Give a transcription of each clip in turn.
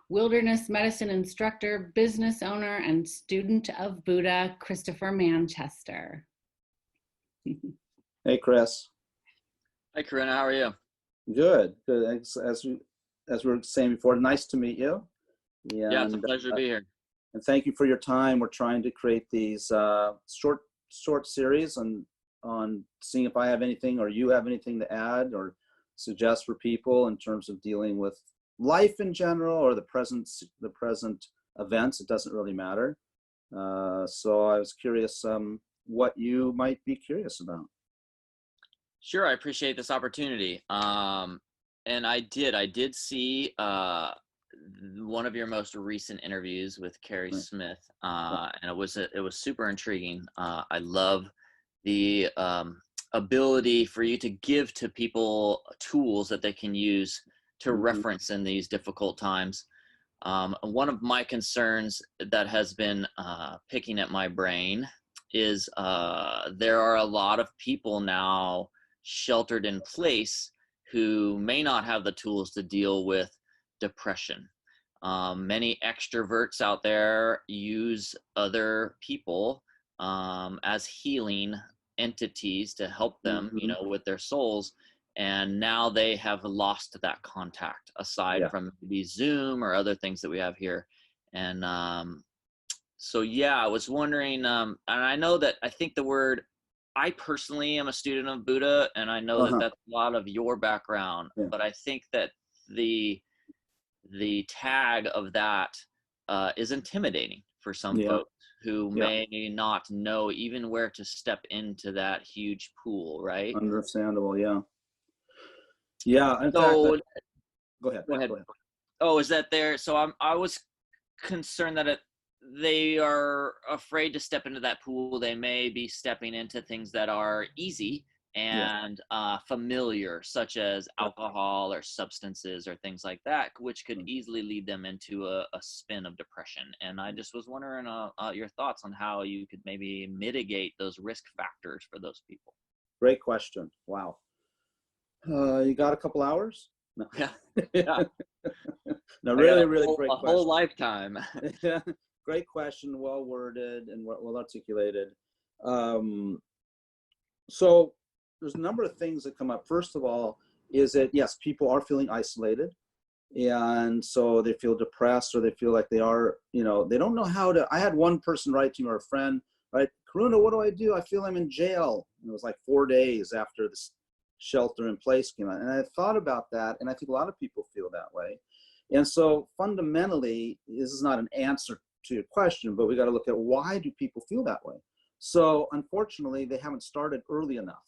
wilderness medicine instructor, business owner, and student of Buddha, Christopher Manchester. Hey, Chris. Hi, Karuna. How are you? Good. Good. As we were saying before, nice to meet you. Yeah, it's a pleasure to be here. And thank you for your time. We're trying to create these short series on seeing if I have anything or you have anything to add or suggest for people in terms of dealing with life in general or the present events. It doesn't really matter. So I was curious what you might be curious about. Sure, I appreciate this opportunity. And I did see one of your most recent interviews with Carrie Smith, and it was super intriguing. I love the ability for you to give to people tools that they can use to reference in these difficult times. One of my concerns that has been picking at my brain is there are a lot of people now sheltered in place who may not have the tools to deal with depression. Many extroverts out there use other people as healing entities to help them, with their souls. And now they have lost that contact aside from maybe Zoom or other things that we have here. And so, I was wondering, and I know that I personally am a student of Buddha, and I know that that's a lot of your background, but I think that the tag of that is intimidating for some folks who may not know even where to step into that huge pool, right? Understandable, yeah. Yeah, in so, fact, go ahead. Oh, is that there? So I was concerned that they are afraid to step into that pool. They may be stepping into things that are easy and familiar, such as alcohol or substances or things like that, which could easily lead them into a spin of depression. And I just was wondering your thoughts on how you could maybe mitigate those risk factors for those people. Great question. Wow. You got a couple hours? No. Yeah. No, really great question. A whole lifetime. Great question, well worded and well articulated. So there's a number of things that come up. First of all, is that yes, people are feeling isolated, and so they feel depressed or they feel like they are, they don't know how to. I had one person write to me, or a friend, right? Karuna, what do? I feel I'm in jail. And it was like 4 days after this shelter in place came out, and I thought about that, and I think a lot of people feel that way. And so fundamentally, this is not an answer to your question, but we got to look at why do people feel that way. So unfortunately, they haven't started early enough.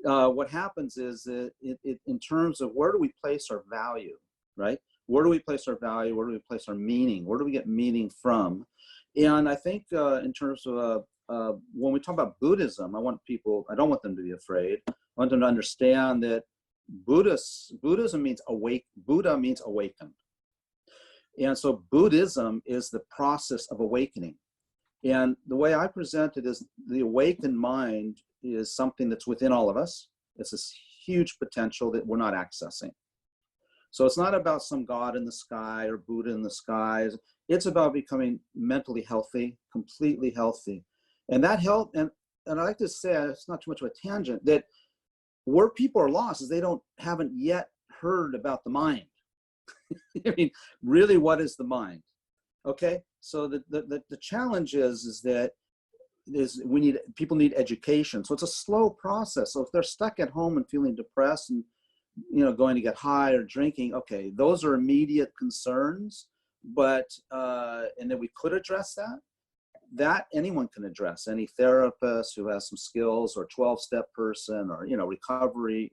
What happens is that in terms of where do we place our value, right? Where do we place our value? Where do we place our meaning? Where do we get meaning from? And I think in terms of when we talk about Buddhism, I don't want them to be afraid. I want them to understand that Buddhism means Buddha means awakened. And so Buddhism is the process of awakening. And the way I present it is the awakened mind is something that's within all of us. It's this huge potential that we're not accessing. So it's not about some God in the sky or Buddha in the skies. It's about becoming mentally healthy, completely healthy. And that health, and I like to say, it's not too much of a tangent, that where people are lost is they haven't yet heard about the mind. I mean, really, what is the mind? Okay, so the challenge is that people need education. So it's a slow process. So if they're stuck at home and feeling depressed and going to get high or drinking, okay, those are immediate concerns. But and then we could address that anyone can address, any therapist who has some skills, or 12-step person, or recovery.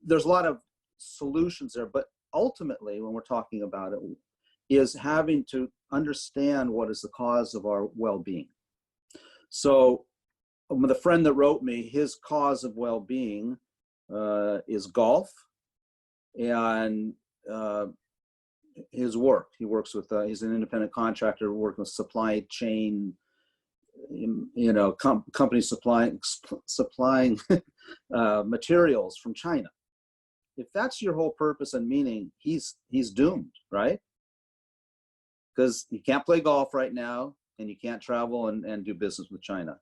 There's a lot of solutions there, but ultimately, when we're talking about it, is having to understand what is the cause of our well-being. So the friend that wrote me, his cause of well-being is golf and his work. He works with, he's an independent contractor working with supply chain, companies supplying materials from China. If that's your whole purpose and meaning, he's doomed, right? because you can't play golf right now and you can't travel and do business with China.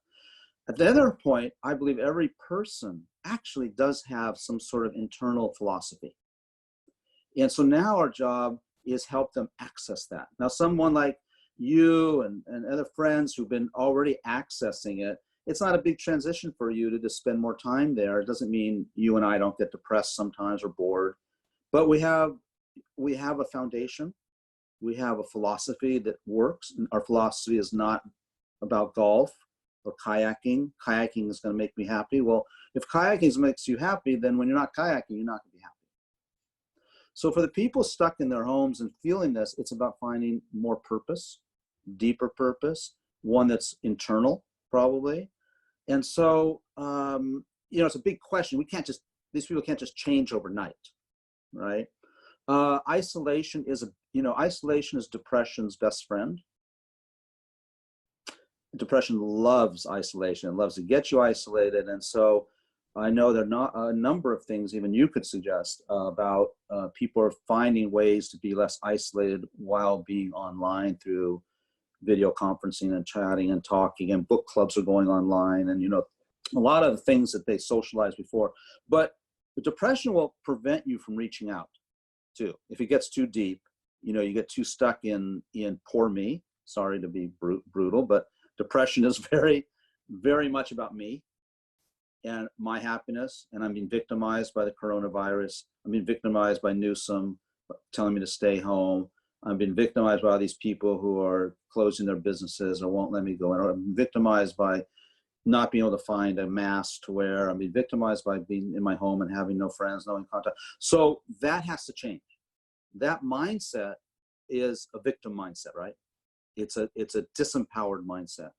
At the other point, I believe every person actually does have some sort of internal philosophy. And so now our job is help them access that. Now, someone like you and other friends who've been already accessing it, it's not a big transition for you to just spend more time there. It doesn't mean you and I don't get depressed sometimes or bored, but we have a foundation. We have a philosophy that works. And our philosophy is not about golf or kayaking. Kayaking is going to make me happy. Well, if kayaking makes you happy, then when you're not kayaking, you're not going to be happy. So for the people stuck in their homes and feeling this, it's about finding more purpose, deeper purpose, one that's internal, probably. And so, it's a big question. These people can't just change overnight, right? Isolation is depression's best friend. Depression loves isolation. It loves to get you isolated. And so I know there are not a number of things even you could suggest about people are finding ways to be less isolated while being online through video conferencing and chatting and talking, and book clubs are going online, and a lot of the things that they socialized before. But the depression will prevent you from reaching out too. If it gets too deep, you get too stuck in poor me. Sorry to be brutal, but depression is very, very much about me and my happiness. And I'm being victimized by the coronavirus. I'm being victimized by Newsom telling me to stay home. I've been victimized by all these people who are closing their businesses or won't let me go in. Or I'm victimized by not being able to find a mask to wear. I'm being victimized by being in my home and having no friends, no contact. So that has to change. That mindset is a victim mindset, right? It's a disempowered mindset.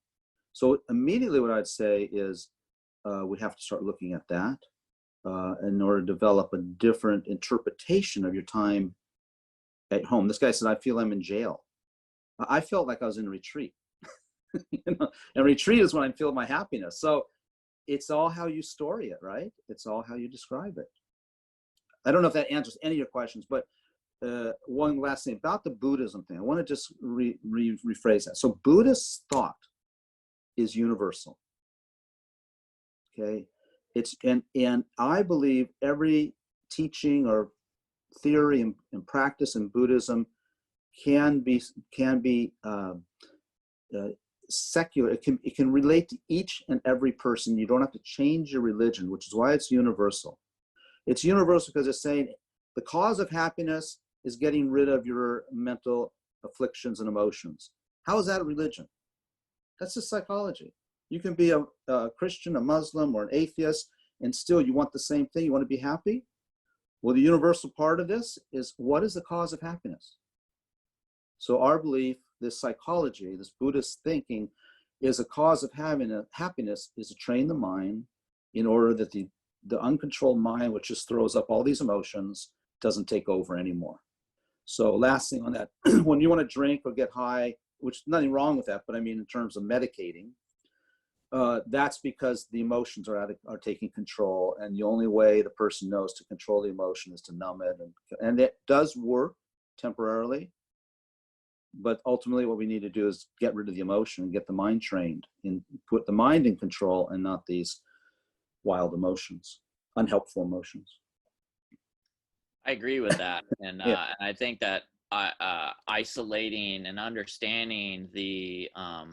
So immediately what I'd say is we have to start looking at that in order to develop a different interpretation of your time at home. This guy said, I feel I'm in jail. I felt like I was in retreat. And retreat is when I feel my happiness. So it's all how you story it, right? It's all how you describe it. I don't know if that answers any of your questions, but one last thing about the Buddhism thing. I want to just rephrase that. So Buddhist thought is universal. Okay, and I believe every teaching or theory and practice in Buddhism can be secular. It can relate to each and every person. You don't have to change your religion, which is why it's universal. It's universal because it's saying the cause of happiness is getting rid of your mental afflictions and emotions. How is that a religion? That's just psychology. You can be a Christian, a Muslim, or an atheist, and still you want the same thing. You want to be happy? Well, the universal part of this is, what is the cause of happiness? So our belief, this psychology, this Buddhist thinking, is a cause of happiness is to train the mind in order that the uncontrolled mind, which just throws up all these emotions, doesn't take over anymore. So last thing on that, when you want to drink or get high, which nothing wrong with that, but I mean in terms of medicating, that's because the emotions are taking control, and the only way the person knows to control the emotion is to numb it, and it does work temporarily, but ultimately what we need to do is get rid of the emotion and get the mind trained and put the mind in control, and not these wild emotions, unhelpful emotions. I agree with that, and Yeah. I think that isolating and understanding the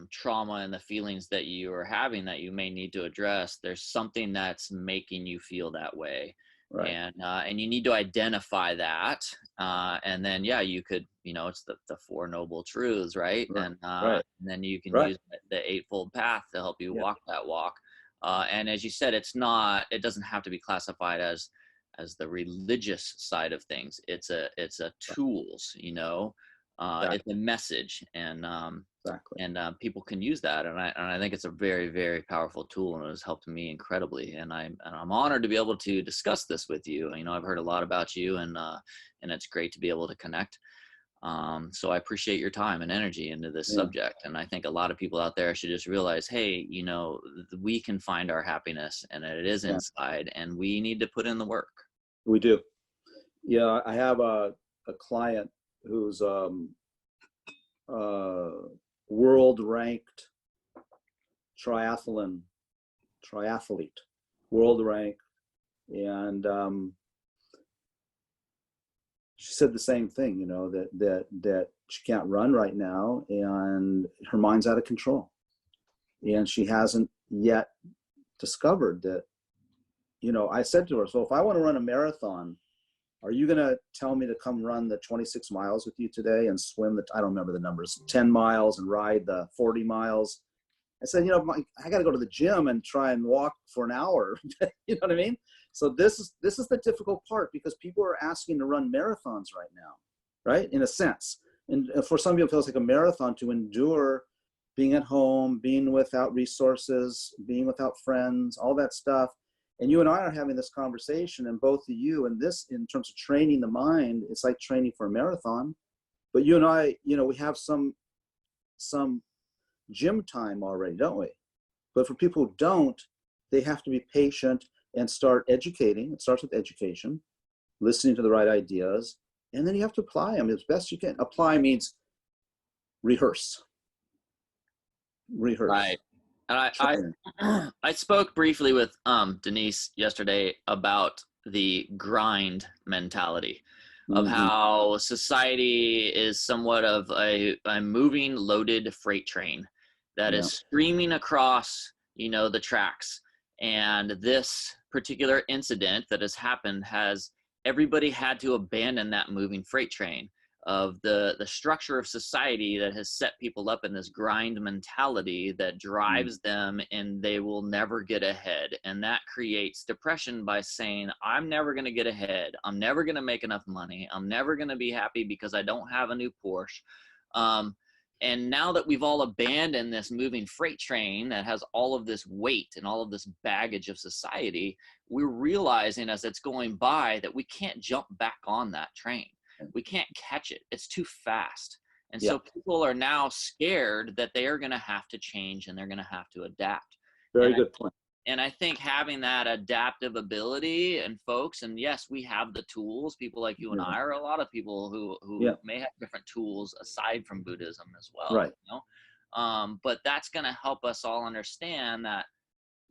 trauma and the feelings that you are having that you may need to address, there's something that's making you feel that way. Right. And you need to identify that, and then you could, it's the Four Noble Truths, right? Right. And Right. and then you can Right. use the Eightfold Path to help you Yeah. walk that walk. And as you said, it doesn't have to be classified as the religious side of things. It's a tools, Exactly. it's a message, and Exactly. people can use that, and I think it's a very, very powerful tool, and it has helped me incredibly, and I'm honored to be able to discuss this with you. I've heard a lot about you, and it's great to be able to connect. So I appreciate your time and energy into this subject, and I think a lot of people out there should just realize, hey, we can find our happiness, and it is inside, and we need to put in the work. We do. Yeah, I have a client who's world ranked triathlete, world ranked. And she said the same thing, you know, that she can't run right now and her mind's out of control. And she hasn't yet discovered that, you know, I said to her, so if I want to run a marathon, are you going to tell me to come run the 26 miles with you today and swim I don't remember the numbers, 10 miles and ride the 40 miles? I said, you know, I got to go to the gym and try and walk for an hour. You know what I mean? So this is the difficult part, because people are asking to run marathons right now, right? In a sense. And for some people, it feels like a marathon to endure being at home, being without resources, being without friends, all that stuff. And you and I are having this conversation, and both of you, and this in terms of training the mind, it's like training for a marathon. But you and I, you know, we have some gym time already, don't we? But for people who don't, they have to be patient and start educating. It starts with education, listening to the right ideas, and then you have to apply them as best you can. Apply means rehearse. Right. And I spoke briefly with Denise yesterday about the grind mentality of how society is somewhat of a moving loaded freight train that is streaming across, you know, the tracks. And this particular incident that has happened has everybody had to abandon that moving freight train of the structure of society that has set people up in this grind mentality that drives them, and they will never get ahead. And that creates depression by saying, I'm never going to get ahead. I'm never going to make enough money. I'm never going to be happy because I don't have a new Porsche. And now that we've all abandoned this moving freight train that has all of this weight and all of this baggage of society, we're realizing as it's going by that we can't jump back on that train. We can't catch it. It's too fast. And so people are now scared that they are going to have to change and they're going to have to adapt. Very good point. And I think having that adaptive ability, and folks, and yes, we have the tools, people like you and I, are a lot of people who may have different tools aside from Buddhism as well. Right. You know? But that's going to help us all understand that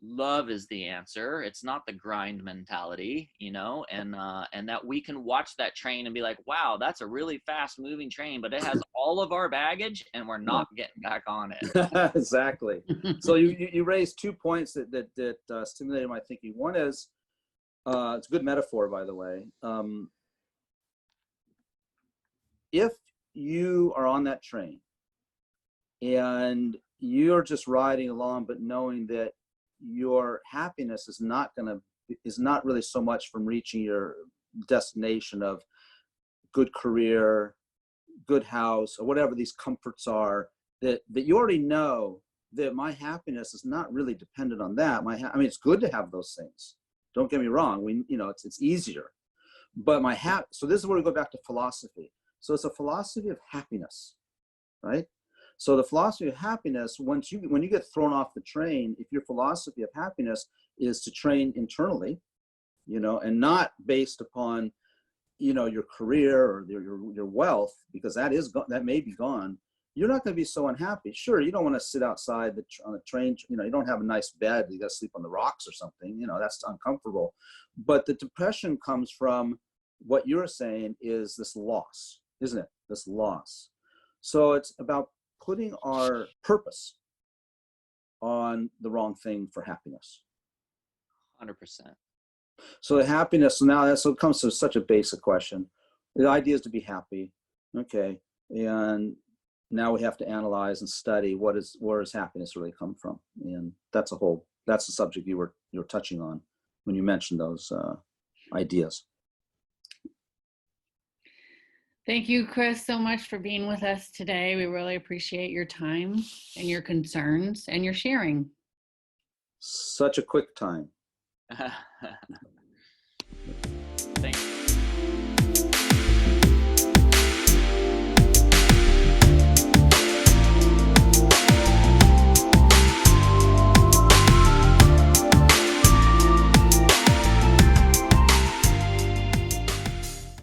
love is the answer. It's not the grind mentality, you know, and that we can watch that train and be like, wow, that's a really fast moving train, but it has all of our baggage and we're not getting back on it. Exactly. So you raised 2 points that stimulated my thinking. One is, it's a good metaphor, by the way. If you are on that train and you're just riding along, but knowing that your happiness is not really so much from reaching your destination of good career, good house, or whatever these comforts are, that you already know that my happiness is not really dependent on that. I mean, it's good to have those things. Don't get me wrong. It's easier, but so this is where we go back to philosophy. So it's a philosophy of happiness, right? So the philosophy of happiness, when you get thrown off the train, if your philosophy of happiness is to train internally, you know, and not based upon, you know, your career or your wealth, because that may be gone, you're not going to be so unhappy. Sure, you don't want to sit outside on the train, you know, you don't have a nice bed, you got to sleep on the rocks or something, you know, that's uncomfortable. But the depression comes from what you're saying is this loss, isn't it? This loss. So it's about putting our purpose on the wrong thing for happiness. 100%. So the happiness, so it comes to such a basic question. The idea is to be happy. Okay. And now we have to analyze and study where does happiness really come from? And that's the subject you were touching on when you mentioned those ideas. Thank you, Chris, so much for being with us today. We really appreciate your time and your concerns and your sharing. Such a quick time.